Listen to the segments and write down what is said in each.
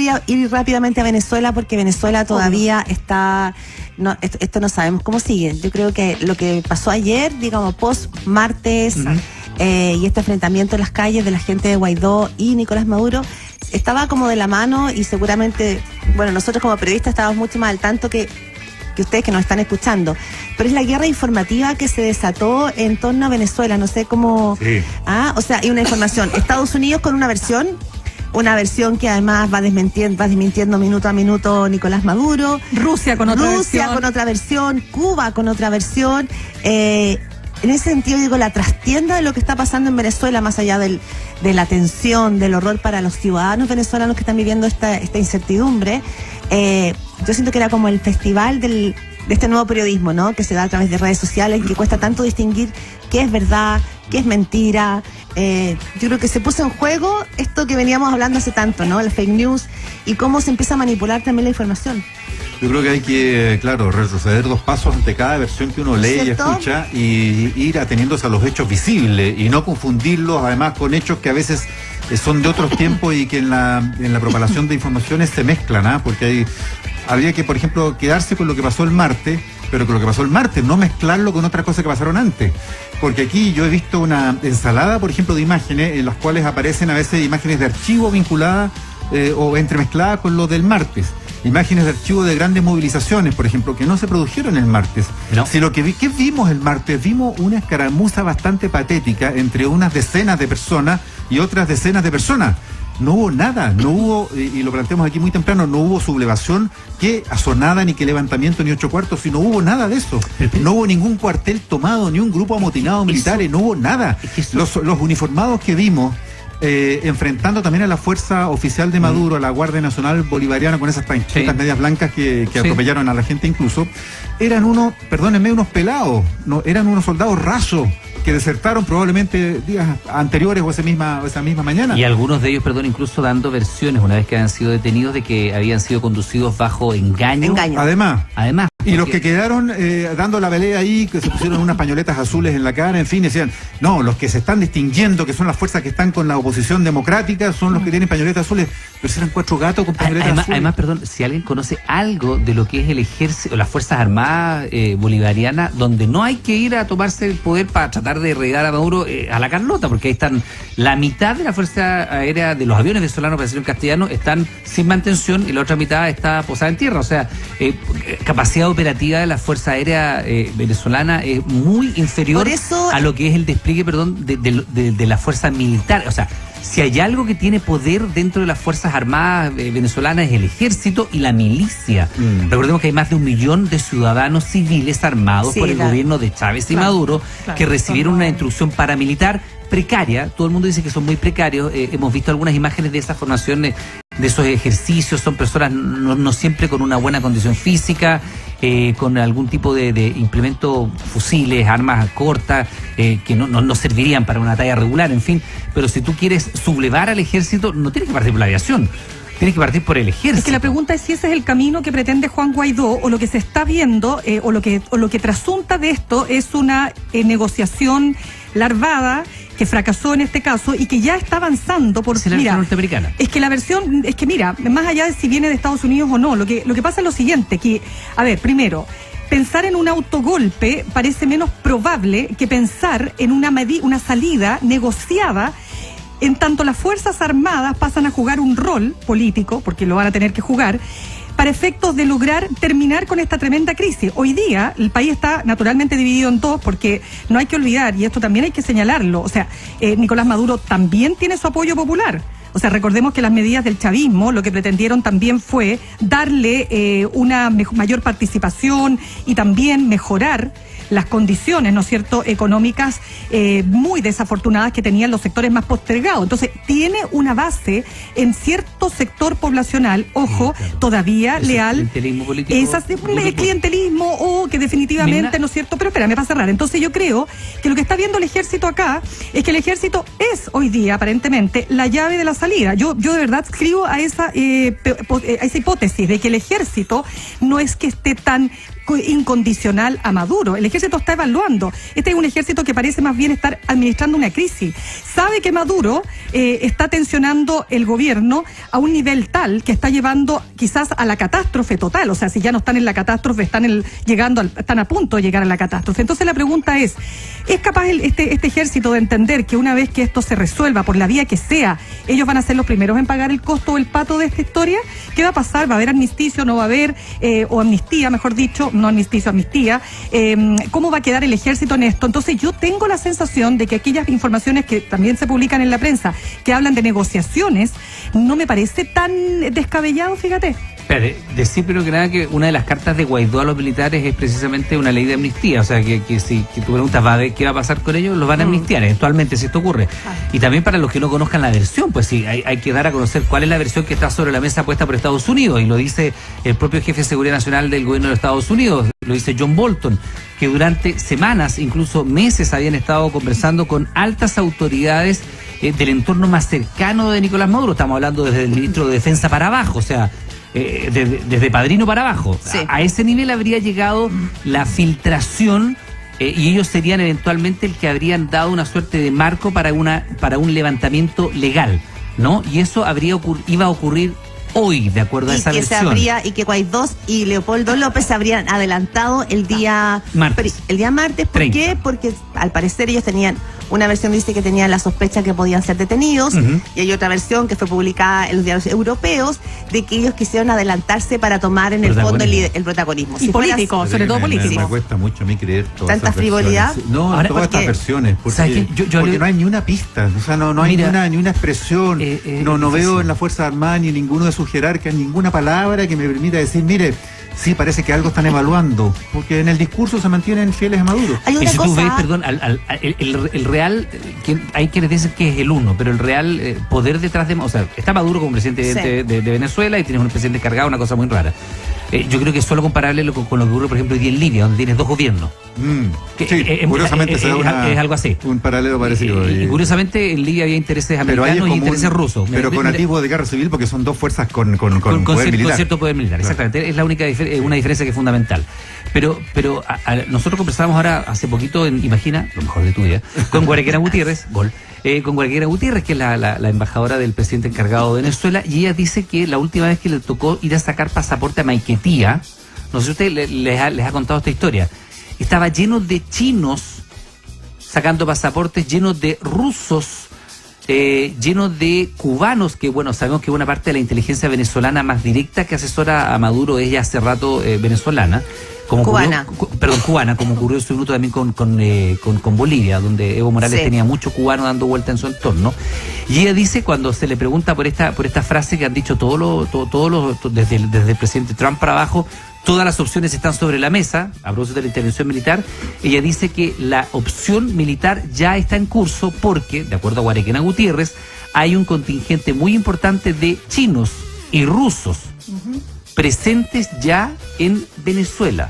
quería ir rápidamente a Venezuela porque Venezuela todavía está... No, esto no sabemos cómo sigue. Yo creo que lo que pasó ayer, digamos, post martes, y este enfrentamiento en las calles de la gente de Guaidó y Nicolás Maduro, estaba como de la mano y seguramente, bueno, nosotros como periodistas estábamos mucho más al tanto que ustedes que nos están escuchando. Pero es la guerra informativa que se desató en torno a Venezuela. No sé cómo... Sí. O sea, hay una información. Estados Unidos con una versión que además va desmintiendo minuto a minuto Nicolás Maduro. Rusia con otra versión. Cuba con otra versión. En ese sentido, digo, la trastienda de lo que está pasando en Venezuela, más allá de la tensión, del horror para los ciudadanos venezolanos que están viviendo esta incertidumbre, yo siento que era como el festival de este nuevo periodismo, ¿no? Que se da a través de redes sociales, que cuesta tanto distinguir qué es verdad, qué es mentira. Yo creo que se puso en juego esto que veníamos hablando hace tanto, ¿no? El fake news y cómo se empieza a manipular también la información. Yo creo que hay que, claro, retroceder 2 pasos ante cada versión que uno lee, ¿cierto?, y escucha, y ir ateniéndose a los hechos visibles y no confundirlos además con hechos que a veces son de otros tiempos y que en la propagación de informaciones se mezclan, porque habría que, por ejemplo, quedarse con lo que pasó el martes, pero con lo que pasó el martes, no mezclarlo con otras cosas que pasaron antes. Porque aquí yo he visto una ensalada, por ejemplo, de imágenes en las cuales aparecen a veces imágenes de archivo vinculadas o entremezcladas con lo del martes. Imágenes de archivo de grandes movilizaciones, por ejemplo, que no se produjeron el martes. No. Si ¿qué vimos el martes? Vimos una escaramuza bastante patética entre unas decenas de personas y otras decenas de personas. No hubo nada, no hubo, y lo planteamos aquí muy temprano, no hubo sublevación, que asonada, ni que levantamiento, ni 8 cuartos, si no hubo nada de eso. No hubo ningún cuartel tomado, ni un grupo amotinado militares, no hubo nada. Los uniformados que vimos, enfrentando también a la fuerza oficial de Maduro, a la Guardia Nacional Bolivariana, con esas panchitas medias blancas que atropellaron a la gente incluso, eran unos pelados, no, eran unos soldados rasos que desertaron probablemente días anteriores o esa misma mañana. Y algunos de ellos, incluso dando versiones, una vez que habían sido detenidos, de que habían sido conducidos bajo engaño. Además. Y porque... los que quedaron dando la pelea ahí, que se pusieron unas pañoletas azules en la cara, en fin, decían, no, los que se están distinguiendo, que son las fuerzas que están con la oposición democrática, son los que tienen pañoletas azules. Pero si eran 4 gatos con pañoletas azules. Además, si alguien conoce algo de lo que es el ejército, las Fuerzas Armadas bolivarianas, donde no hay que ir a tomarse el poder para tratar de regar a Maduro a la Carlota, porque ahí están la mitad de la Fuerza Aérea de los aviones venezolanos, para decirlo en castellano, están sin mantención y la otra mitad está posada en tierra. O sea, capacidad operativa de la Fuerza Aérea venezolana es muy inferior a lo que es el despliegue, de la fuerza militar. O sea, si hay algo que tiene poder dentro de las Fuerzas Armadas venezolanas es el ejército y la milicia. Recordemos que hay más de 1 millón de ciudadanos civiles armados por el gobierno de Chávez y Maduro que recibieron una instrucción paramilitar precaria. Todo el mundo dice que son muy precarios. Hemos visto algunas imágenes de esas formaciones, de esos ejercicios. Son personas no siempre con una buena condición física, con algún tipo de implemento, fusiles, armas cortas, que no servirían para una talla regular, en fin. Pero si tú quieres sublevar al ejército, no tienes que partir por la aviación. Tienes que partir por el ejército. Es que la pregunta es si ese es el camino que pretende Juan Guaidó, o lo que se está viendo, o lo que trasunta de esto es una negociación larvada que fracasó en este caso y que ya está avanzando por... la versión norteamericana. Mira, más allá de si viene de Estados Unidos o no, lo que pasa es lo siguiente, que, a ver, primero, pensar en un autogolpe parece menos probable que pensar en una salida negociada, en tanto las Fuerzas Armadas pasan a jugar un rol político, porque lo van a tener que jugar, para efectos de lograr terminar con esta tremenda crisis. Hoy día el país está naturalmente dividido en 2, porque no hay que olvidar, y esto también hay que señalarlo, o sea, Nicolás Maduro también tiene su apoyo popular. O sea, recordemos que las medidas del chavismo lo que pretendieron también fue darle una mayor participación y también mejorar las condiciones, ¿no es cierto?, económicas muy desafortunadas que tenían los sectores más postergados. Entonces, tiene una base en cierto sector poblacional, ojo, todavía leal. Clientelismo político. Clientelismo, o que definitivamente, ¿no es cierto? Pero espérame, para cerrar. Entonces, yo creo que lo que está viendo el ejército acá es que el ejército es hoy día, aparentemente, la llave de la salida. Yo de verdad escribo a esa hipótesis de que el ejército no es que esté tan incondicional a Maduro. El ejército está evaluando. Este es un ejército que parece más bien estar administrando una crisis. Sabe que Maduro está tensionando el gobierno a un nivel tal que está llevando quizás a la catástrofe total. O sea, si ya no están en la catástrofe, están a punto de llegar a la catástrofe. Entonces la pregunta ¿es capaz este ejército de entender que una vez que esto se resuelva por la vía que sea, ellos van a ser los primeros en pagar el costo o el pato de esta historia? ¿Qué va a pasar? ¿Va a haber amnisticio? ¿No va a haber? O amnistía, mejor dicho, no amnisticio, amnistía. ¿Cómo va a quedar el ejército en esto? Entonces yo tengo la sensación de que aquellas informaciones que también se publican en la prensa, que hablan de negociaciones, no me parece tan descabellado, fíjate. Espérate, decir primero que nada que una de las cartas de Guaidó a los militares es precisamente una ley de amnistía, o sea que si tú preguntas qué va a pasar con ellos, los van a amnistiar eventualmente si esto ocurre. Y también para los que no conozcan la versión, pues sí, hay que dar a conocer cuál es la versión que está sobre la mesa puesta por Estados Unidos, y lo dice el propio jefe de seguridad nacional del gobierno de Estados Unidos, lo dice John Bolton, que durante semanas, incluso meses, habían estado conversando con altas autoridades del entorno más cercano de Nicolás Maduro. Estamos hablando desde el ministro de Defensa para abajo, o sea, desde padrino para abajo. Sí. A ese nivel habría llegado la filtración y ellos serían eventualmente el que habrían dado una suerte de marco para un levantamiento legal, ¿no? Y eso iba a ocurrir hoy, de acuerdo a esa versión. Y que Guaidó y Leopoldo López se habrían adelantado el día martes. ¿Por 30. qué? Porque al parecer ellos tenían una versión, dice que tenían la sospecha que podían ser detenidos, y hay otra versión que fue publicada en los diarios europeos de que ellos quisieron adelantarse para tomar en el fondo el protagonismo. Y político, sobre todo político. Me cuesta mucho a mí creer todas ¿Tanta esas frivolidad? Versiones. No, ahora, todas estas versiones, porque no hay ni una pista, o sea, no hay ni una expresión, no veo en la Fuerza Armada ni ninguno de sus jerarcas ninguna palabra que me permita decir, mire, sí, parece que algo están evaluando, porque en el discurso se mantienen fieles a Maduro. Y si tú ves, perdón, el real, hay quienes dicen que es el uno, pero el real poder detrás de... O sea, está Maduro como presidente de Venezuela y tienes un presidente cargado, una cosa muy rara. Yo creo que es solo comparable con lo que ocurre, por ejemplo, hoy día en Libia, donde tienes dos gobiernos. Curiosamente se da es algo así. Un paralelo parecido. Y curiosamente en Libia había intereses americanos y intereses rusos. Pero con atisbo de guerra civil, porque son dos fuerzas con poder militar. Con cierto poder militar, exactamente. Es la única una diferencia que es fundamental. Pero nosotros conversábamos ahora hace poquito, imagina, lo mejor de tu vida, con Guarequera Gutiérrez, con Guarequera Gutiérrez, que es la embajadora del presidente encargado de Venezuela, y ella dice que la última vez que le tocó ir a sacar pasaporte a Maiquetía, no sé si usted les ha contado esta historia, estaba lleno de chinos sacando pasaportes, llenos de rusos, llenos de cubanos, que bueno, sabemos que una parte de la inteligencia venezolana más directa que asesora a Maduro es ya hace rato venezolana. Cubana, como ocurrió en su minuto también con Bolivia, donde Evo Morales tenía mucho cubano dando vuelta en su entorno. Y ella dice, cuando se le pregunta por esta frase que han dicho desde el presidente Trump para abajo, todas las opciones están sobre la mesa, a propósito de la intervención militar, ella dice que la opción militar ya está en curso porque, de acuerdo a Guarequena Gutiérrez, hay un contingente muy importante de chinos y rusos presentes ya en Venezuela.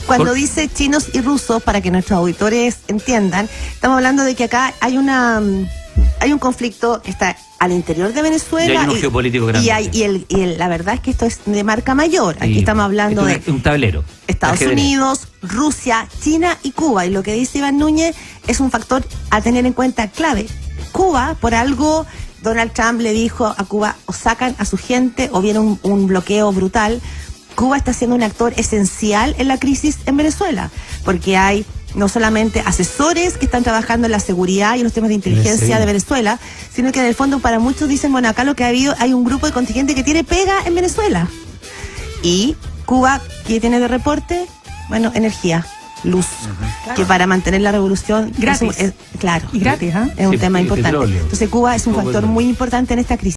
Cuando dice chinos y rusos, para que nuestros auditores entiendan, estamos hablando de que acá hay un conflicto que está al interior de Venezuela. Y hay un geopolítico grande. La verdad es que esto es de marca mayor. Aquí estamos hablando de un tablero. Estados Unidos, Rusia, China y Cuba. Y lo que dice Iván Núñez es un factor a tener en cuenta clave. Cuba, por algo, Donald Trump le dijo a Cuba, o sacan a su gente o viene un bloqueo brutal. Cuba está siendo un actor esencial en la crisis en Venezuela, porque hay no solamente asesores que están trabajando en la seguridad y en los temas de inteligencia de Venezuela, sino que en el fondo para muchos dicen, bueno, acá lo que ha habido, hay un grupo de contingente que tiene pega en Venezuela. Y Cuba, ¿qué tiene de reporte? Bueno, energía, luz, que para mantener la revolución gratis, claro, y gratis, es un tema importante. Petróleo. Entonces Cuba es un factor muy importante en esta crisis.